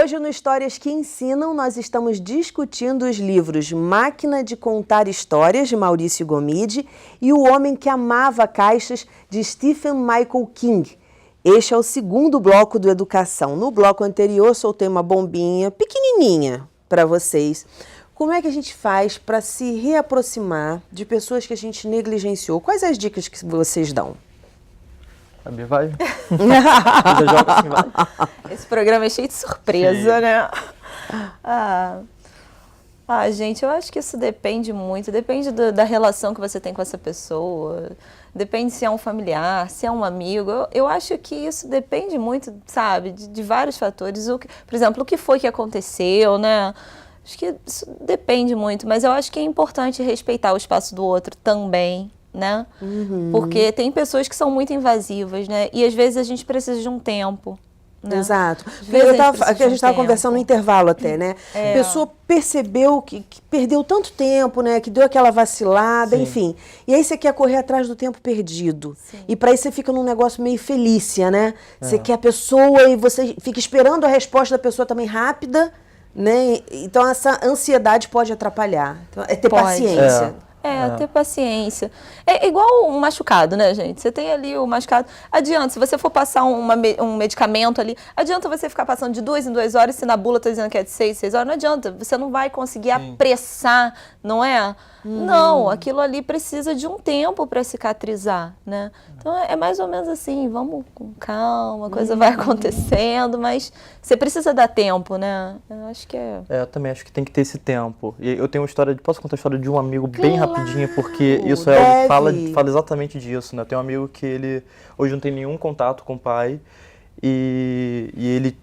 Hoje, no Histórias que Ensinam, nós estamos discutindo os livros Máquina de Contar Histórias, de Maurício Gomide, e O Homem que Amava Caixas, de Stephen Michael King. Este é o segundo bloco do Educação. No bloco anterior, soltei uma bombinha pequenininha para vocês. Como é que a gente faz para se reaproximar de pessoas que a gente negligenciou? Quais as dicas que vocês dão? A Bia vai? Você joga assim, vai? Esse programa é cheio de surpresa, né? Gente, eu acho que isso depende muito. Depende da relação que você tem com essa pessoa. Depende se é um familiar, se é um amigo. Eu acho que isso depende muito, sabe, de vários fatores. Por exemplo, o que foi que aconteceu, né? Acho que isso depende muito. Mas eu acho que é importante respeitar o espaço do outro também, né? Uhum. Porque tem pessoas que são muito invasivas, né? E às vezes a gente precisa de um tempo, né? Exato. A gente estava conversando no intervalo até, né? A pessoa percebeu que perdeu tanto tempo, né? Que deu aquela vacilada, sim, enfim. E aí você quer correr atrás do tempo perdido. Sim. E para isso você fica num negócio meio Felícia, né? Você quer a pessoa e você fica esperando a resposta da pessoa também rápida, né? Então essa ansiedade pode atrapalhar. Então, é ter paciência. Ter paciência. É igual um machucado, né, gente? Você tem ali o machucado. Adianta, se você for passar um medicamento ali, adianta você ficar passando de 2 em 2 horas, se na bula está dizendo que é de 6 horas, não adianta. Você não vai conseguir apressar, não é? Não, aquilo ali precisa de um tempo para cicatrizar, né? Então é mais ou menos assim, vamos com calma, a coisa vai acontecendo, mas você precisa dar tempo, né? Eu acho que eu também acho que tem que ter esse tempo. E eu tenho uma história, posso contar a história de um amigo bem rapidinho, porque isso fala exatamente disso, né? Tem um amigo que ele hoje não tem nenhum contato com o pai, e ele,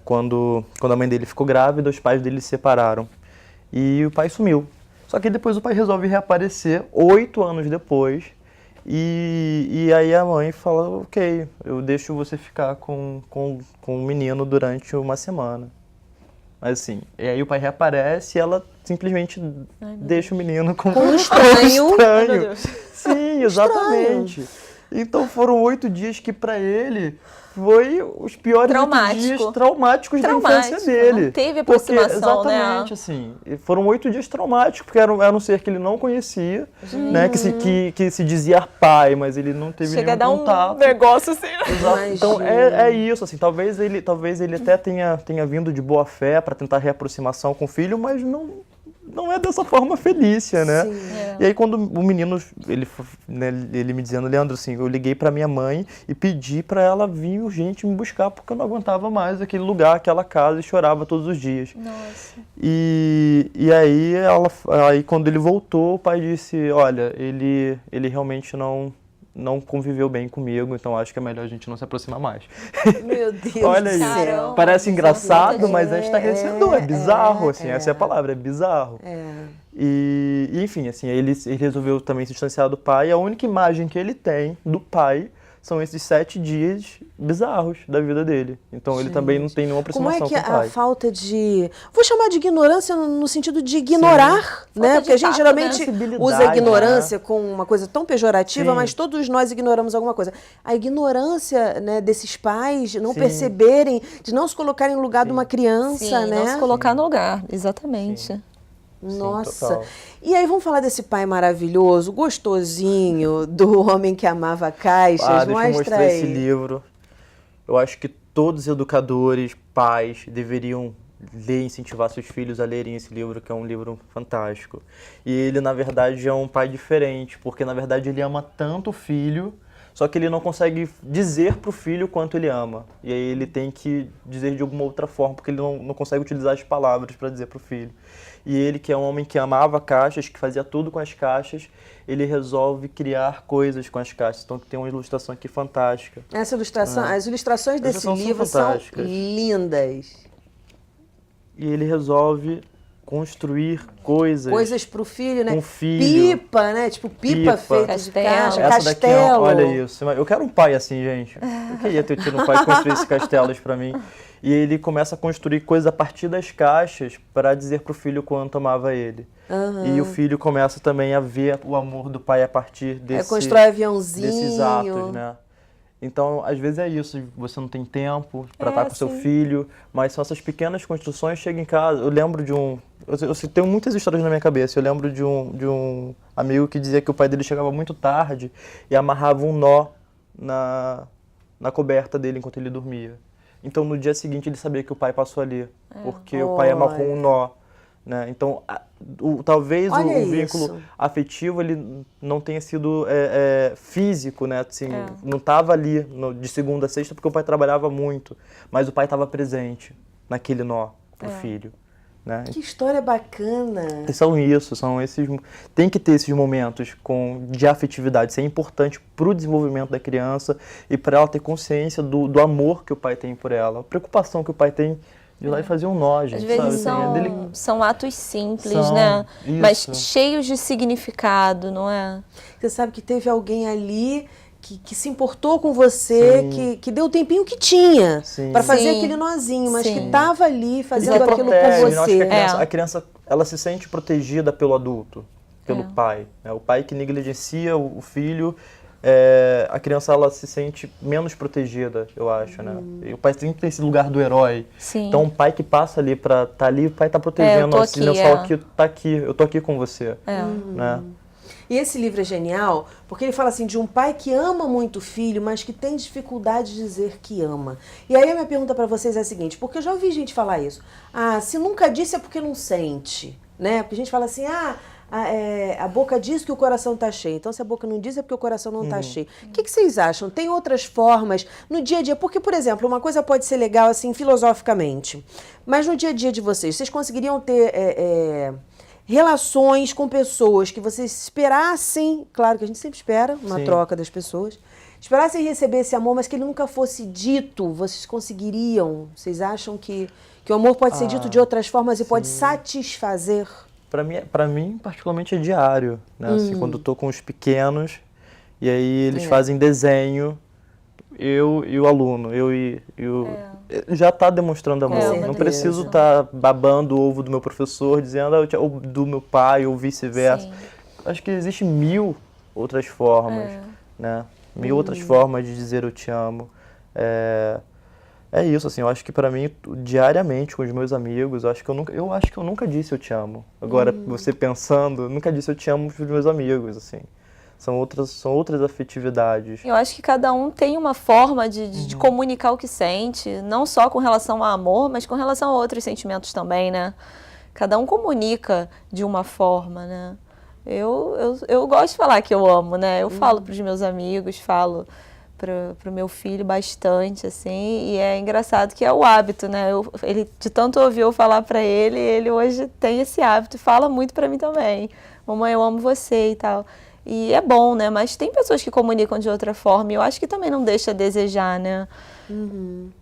quando a mãe dele ficou grávida, os pais dele se separaram. E o pai sumiu. Só que depois o pai resolve reaparecer 8 anos depois, e aí a mãe fala, ok, eu deixo você ficar com o menino durante uma semana. Mas assim, e aí o pai reaparece e ela simplesmente deixa o menino com um estranho. Sim, exatamente. Então foram 8 dias que para ele foi os piores 8 dias traumáticos da infância dele. Não teve aproximação, porque, exatamente, assim, foram 8 dias traumáticos, porque era um ser que ele não conhecia, né, que se dizia pai, mas ele não teve nenhum contato. Chega a dar um negócio assim. Exato. Então é isso, assim, talvez ele até tenha vindo de boa fé para tentar reaproximação com o filho, mas não é dessa forma felícia, né? E aí quando o menino, ele me dizendo, Leandro, assim, eu liguei pra minha mãe e pedi pra ela vir urgente me buscar, porque eu não aguentava mais aquele lugar, aquela casa, e chorava todos os dias. Nossa. E aí quando ele voltou, o pai disse, olha, ele realmente não conviveu bem comigo, então acho que é melhor a gente não se aproximar mais. Meu Deus Olha do céu. Isso. Parece engraçado, mas é estarrecedor, é bizarro, assim, essa é a palavra, é bizarro. E enfim, assim, ele resolveu também se distanciar do pai, e a única imagem que ele tem do pai são esses 7 dias bizarros da vida dele. Então ele também não tem nenhuma aproximação com o pai. Como é que a falta de... Vou chamar de ignorância no sentido de ignorar, né? Porque a gente geralmente usa a ignorância com uma coisa tão pejorativa, mas todos nós ignoramos alguma coisa. A ignorância, né, desses pais não perceberem, de não se colocarem no lugar de uma criança, né? Não se colocar no lugar, exatamente. Nossa. Sim, e aí vamos falar desse pai maravilhoso, gostosinho, do Homem que Amava Caixas. Deixa eu mostrar esse livro. Eu acho que todos os educadores, pais, deveriam ler e incentivar seus filhos a lerem esse livro, que é um livro fantástico. E ele, na verdade, é um pai diferente, porque, na verdade, ele ama tanto o filho, só que ele não consegue dizer para o filho quanto ele ama. E aí ele tem que dizer de alguma outra forma, porque ele não consegue utilizar as palavras para dizer para o filho. E ele, que é um homem que amava caixas, que fazia tudo com as caixas, ele resolve criar coisas com as caixas. Então tem uma ilustração aqui fantástica. Essa ilustração, as ilustrações desse livro são lindas. E ele resolve construir coisas. Coisas para o filho, né? Com filho. Pipa, né? Tipo pipa feita de caixa, essa castelo. Daqui, olha isso. Eu quero um pai assim, gente. Eu queria ter tido um pai que construísse castelos para mim. E ele começa a construir coisas a partir das caixas para dizer para o filho quanto amava ele. E o filho começa também a ver o amor do pai a partir desses constrói aviãozinho. Desses atos, né? Então, às vezes é isso, você não tem tempo para estar com seu filho, mas são essas pequenas construções. Chega em casa, eu lembro de eu tenho muitas histórias na minha cabeça. Eu lembro de um amigo que dizia que o pai dele chegava muito tarde e amarrava um nó na coberta dele enquanto ele dormia. Então, no dia seguinte, ele sabia que o pai passou ali, porque o pai amarrou um nó. Né? Então, talvez o vínculo afetivo ele não tenha sido físico, né? Assim, não estava ali de segunda a sexta porque o pai trabalhava muito, mas o pai estava presente naquele nó pro filho. Né? Que história bacana! São esses. Tem que ter esses momentos de afetividade. Isso é importante para o desenvolvimento da criança e para ela ter consciência do amor que o pai tem por ela, a preocupação que o pai tem de ir lá e fazer um nó, gente. Às vezes são atos simples, né? Isso. Mas cheios de significado, não é? Você sabe que teve alguém ali que se importou com você, que deu o tempinho que tinha para fazer aquele nozinho, mas que estava ali fazendo aquilo por você. A criança ela se sente protegida pelo adulto, pelo pai. Né? O pai que negligencia o filho, a criança ela se sente menos protegida, eu acho, né? E o pai tem que ter esse lugar do herói. Sim. Então o pai que passa ali para estar ali, o pai está protegendo, tá aqui, eu tô aqui com você. Né? E esse livro é genial, porque ele fala assim de um pai que ama muito o filho, mas que tem dificuldade de dizer que ama. E aí a minha pergunta para vocês é a seguinte, porque eu já ouvi gente falar isso. Se nunca disse é porque não sente, né? Porque a gente fala assim, a boca diz que o coração está cheio. Então, se a boca não diz, é porque o coração não está cheio. O que vocês acham? Tem outras formas no dia a dia? Porque, por exemplo, uma coisa pode ser legal, assim, filosoficamente. Mas no dia a dia de vocês conseguiriam ter relações com pessoas que vocês esperassem, claro que a gente sempre espera uma troca das pessoas, esperassem receber esse amor, mas que ele nunca fosse dito, vocês conseguiriam? Vocês acham que o amor pode ser dito de outras formas e pode satisfazer? Para mim, particularmente, é diário, né? Assim, quando eu tô com os pequenos, e aí eles fazem desenho, eu e o aluno, já está demonstrando amor. Não preciso estar babando o ovo do meu professor, dizendo ou do meu pai, ou vice-versa. Acho que existem 1000 outras formas, né? 1000 outras formas de dizer eu te amo. É isso, assim, eu acho que para mim, diariamente com os meus amigos, eu acho que eu nunca disse eu te amo. Agora, você pensando, eu nunca disse eu te amo para os meus amigos, assim. São outras afetividades. Eu acho que cada um tem uma forma de comunicar o que sente, não só com relação ao amor, mas com relação a outros sentimentos também, né? Cada um comunica de uma forma, né? Eu gosto de falar que eu amo, né? Eu falo para os meus amigos, falo para o meu filho bastante, assim, e é engraçado que é o hábito, né? Ele, de tanto ouvir eu falar para ele hoje tem esse hábito e fala muito para mim também. Mamãe, eu amo você e tal. E é bom, né? Mas tem pessoas que comunicam de outra forma e eu acho que também não deixa a desejar, né?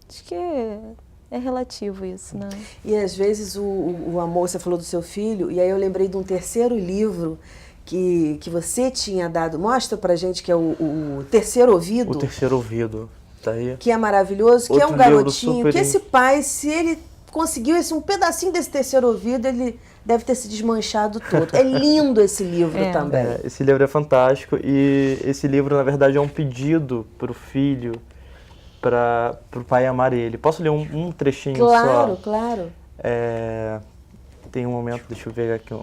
Acho que é relativo isso, né? E às vezes o amor, você falou do seu filho, e aí eu lembrei de um terceiro livro que você tinha dado. Mostra pra gente que é o Terceiro Ouvido. O Terceiro Ouvido, tá aí. Que é maravilhoso, que é um garotinho, que esse pai, se ele conseguiu um pedacinho desse terceiro ouvido, ele deve ter se desmanchado todo. É lindo esse livro também. Esse livro é fantástico e esse livro, na verdade, é um pedido para o filho, para o pai amar ele. Posso ler um trechinho só? Claro, claro. Tem um momento, deixa eu ver aqui.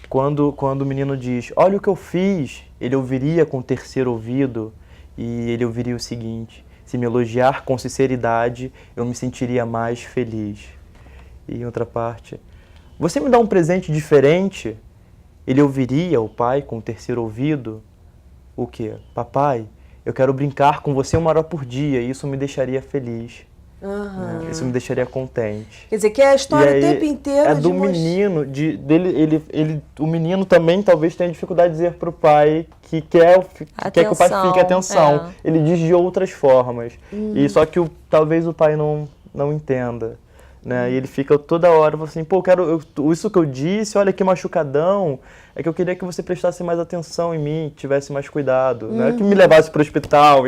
Quando o menino diz, olha o que eu fiz, ele ouviria com o terceiro ouvido e ele ouviria o seguinte: se me elogiar com sinceridade, eu me sentiria mais feliz. E em outra parte, você me dá um presente diferente? Ele ouviria o pai com o terceiro ouvido? O quê? Papai, eu quero brincar com você 1 hora por dia e isso me deixaria feliz. Isso me deixaria contente. Quer dizer, que é a história o tempo inteiro. É do menino, o menino também talvez tenha dificuldade de dizer para o pai que quer que o pai fique atenção. Ele diz de outras formas. E só que talvez o pai não entenda. Né? E ele fica toda hora assim, pô, isso que eu disse, olha que machucadão, é que eu queria que você prestasse mais atenção em mim, tivesse mais cuidado, né? Que me levasse para o hospital.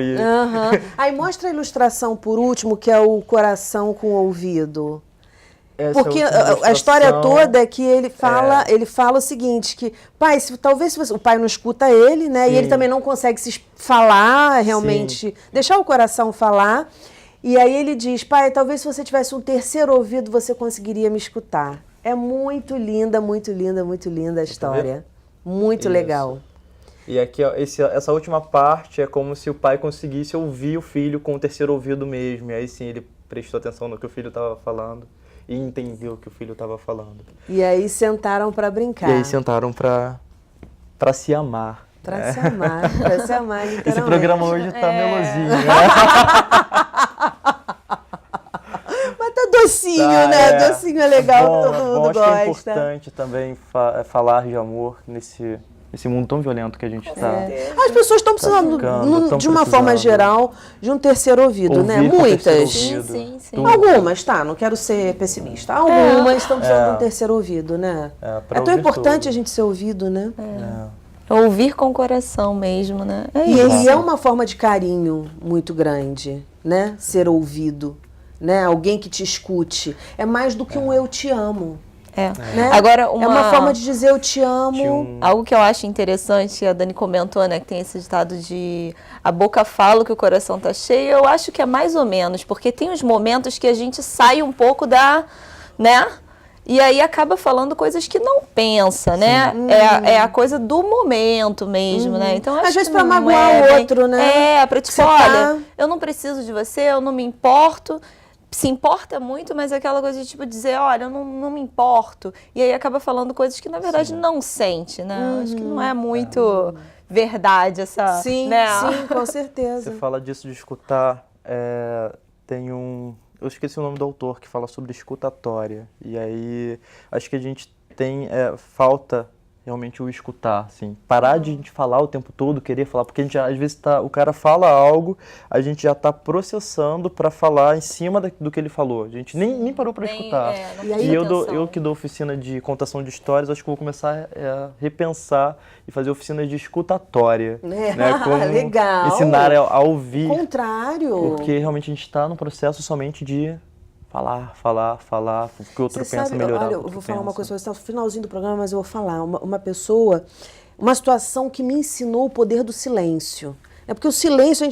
Aí mostra a ilustração por último, que é o coração com o ouvido. Porque a história toda é que ele fala o seguinte, que talvez o pai não escuta ele, né? Sim. E ele também não consegue se falar realmente, sim, deixar o coração falar. E aí ele diz, pai, talvez se você tivesse um terceiro ouvido, você conseguiria me escutar. É muito linda, muito linda, muito linda a história. Muito legal. E aqui, ó, essa última parte é como se o pai conseguisse ouvir o filho com o terceiro ouvido mesmo. E aí sim, ele prestou atenção no que o filho estava falando e entendeu o que o filho estava falando. E aí sentaram para brincar. E aí sentaram para se amar. Para se amar, literalmente. Esse programa hoje tá melosinho. Mas tá docinho, né? Docinho é legal, todo mundo gosta. Acho que é importante também falar de amor nesse mundo tão violento que a gente está. As pessoas estão precisando, de uma forma geral, de um terceiro ouvido, né? Muitas. Sim. Algumas, não quero ser pessimista. Algumas estão precisando de um terceiro ouvido, né? É tão importante a gente ser ouvido, né? Ouvir com o coração mesmo, né? E é uma forma de carinho muito grande, né? Ser ouvido, né? Alguém que te escute. É mais do que um eu te amo. Né? Agora, é uma forma de dizer eu te amo. Algo que eu acho interessante, a Dani comentou, né, que tem esse ditado de a boca fala que o coração tá cheio. Eu acho que é mais ou menos, porque tem os momentos que a gente sai um pouco né? E aí acaba falando coisas que não pensa, né? É a coisa do momento mesmo, né? Então, às vezes para magoar o outro, né? Para tipo, olha, eu não preciso de você, eu não me importo. Se importa muito, mas é aquela coisa de tipo dizer, olha, eu não me importo. E aí acaba falando coisas que, na verdade, não sente, né? Acho que não é muito verdade essa... Sim, né? Sim, com certeza. Você fala disso de escutar, tem eu esqueci o nome do autor que fala sobre escutatória. E aí, acho que a gente tem, falta realmente o escutar, assim. Parar de a gente falar o tempo todo, querer falar, porque a gente, às vezes o cara fala algo, a gente já está processando para falar em cima do que ele falou. A gente nem parou para escutar. E eu que dou oficina de contação de histórias, acho que vou começar a repensar e fazer oficinas de escutatória. Né? Como legal. Ensinar a ouvir. Contrário. Porque realmente a gente está no processo somente de falar, o que o outro pensa, melhorar. Olha, eu vou falar uma coisa, você está no finalzinho do programa, mas eu vou falar. Uma situação que me ensinou o poder do silêncio. Porque o silêncio,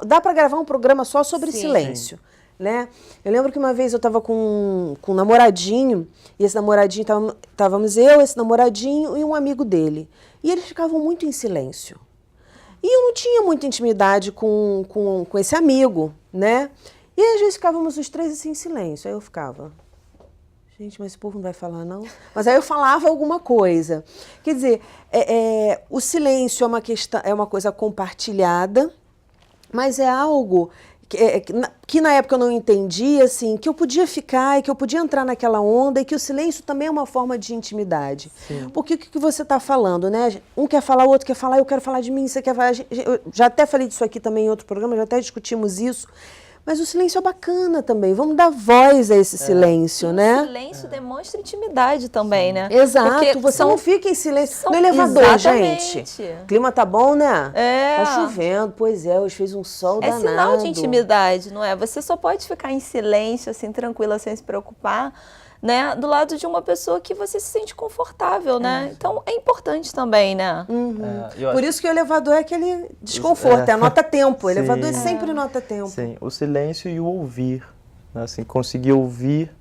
dá para gravar um programa só sobre silêncio. Né? Eu lembro que uma vez eu estava com um namoradinho, e esse namoradinho, estávamos eu, esse namoradinho e um amigo dele. E eles ficavam muito em silêncio. E eu não tinha muita intimidade com esse amigo, né? E às vezes ficávamos os três assim em silêncio. Aí eu ficava, gente, mas esse povo não vai falar, não? Mas aí eu falava alguma coisa. Quer dizer, o silêncio é uma coisa compartilhada, mas é algo que na época eu não entendia, assim, que eu podia ficar e que eu podia entrar naquela onda e que o silêncio também é uma forma de intimidade. Sim. Porque o que você está falando, né? Um quer falar, o outro quer falar, eu quero falar de mim, você quer falar... Eu já até falei disso aqui também em outro programa, já até discutimos isso. Mas o silêncio é bacana também. Vamos dar voz a esse silêncio, né? O silêncio demonstra intimidade também, né? Exato. Porque você não fica em silêncio. No elevador, gente. O clima tá bom, né? Tá chovendo. Pois hoje fez um sol danado. É sinal de intimidade, não é? Você só pode ficar em silêncio, assim, tranquila, sem se preocupar, né? Do lado de uma pessoa que você se sente confortável, né? Então, é importante também, né? Por isso que o elevador é aquele desconforto, nota tempo. O elevador sempre nota tempo. Sim, o silêncio e o ouvir, né? Assim, conseguir ouvir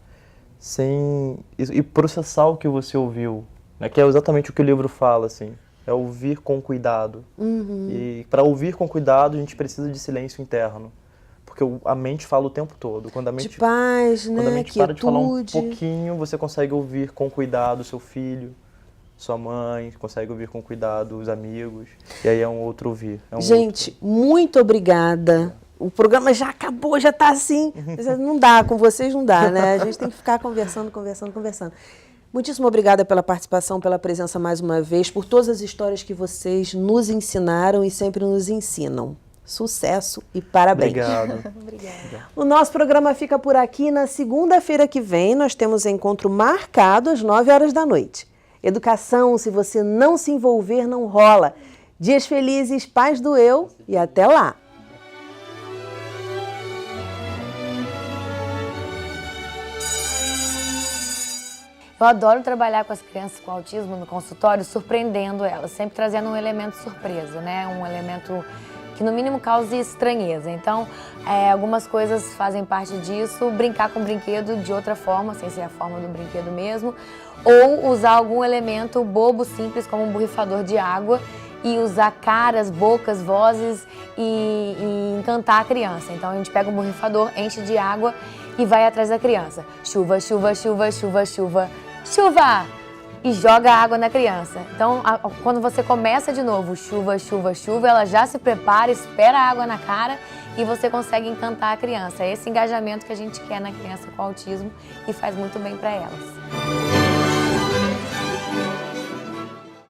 e processar o que você ouviu, né? Que é exatamente o que o livro fala, assim. É ouvir com cuidado. E para ouvir com cuidado, a gente precisa de silêncio interno. Porque a mente fala o tempo todo. Quando a mente, de paz, né? Quando a mente para de falar um pouquinho, você consegue ouvir com cuidado seu filho, sua mãe, consegue ouvir com cuidado os amigos. E aí é um outro ouvir. Gente, muito obrigada. O programa já acabou, já está assim. Não dá, com vocês não dá, né? A gente tem que ficar conversando. Muitíssimo obrigada pela participação, pela presença mais uma vez, por todas as histórias que vocês nos ensinaram e sempre nos ensinam. Sucesso e parabéns. Obrigado. Obrigada. O nosso programa fica por aqui. Na segunda-feira que vem, nós temos encontro marcado às 9h da noite. Educação, se você não se envolver, não rola. Dias felizes, paz do eu e até lá. Eu adoro trabalhar com as crianças com autismo no consultório, surpreendendo elas, sempre trazendo um elemento surpresa, né? Um elemento que no mínimo cause estranheza. Então, algumas coisas fazem parte disso, brincar com o brinquedo de outra forma, sem ser a forma do brinquedo mesmo, ou usar algum elemento bobo, simples, como um borrifador de água, e usar caras, bocas, vozes e encantar a criança. Então a gente pega um borrifador, enche de água e vai atrás da criança. Chuva, chuva, chuva, chuva, chuva, chuva! E joga água na criança. Então, quando você começa de novo, chuva, chuva, chuva, ela já se prepara, espera a água na cara e você consegue encantar a criança. É esse engajamento que a gente quer na criança com autismo e faz muito bem para elas.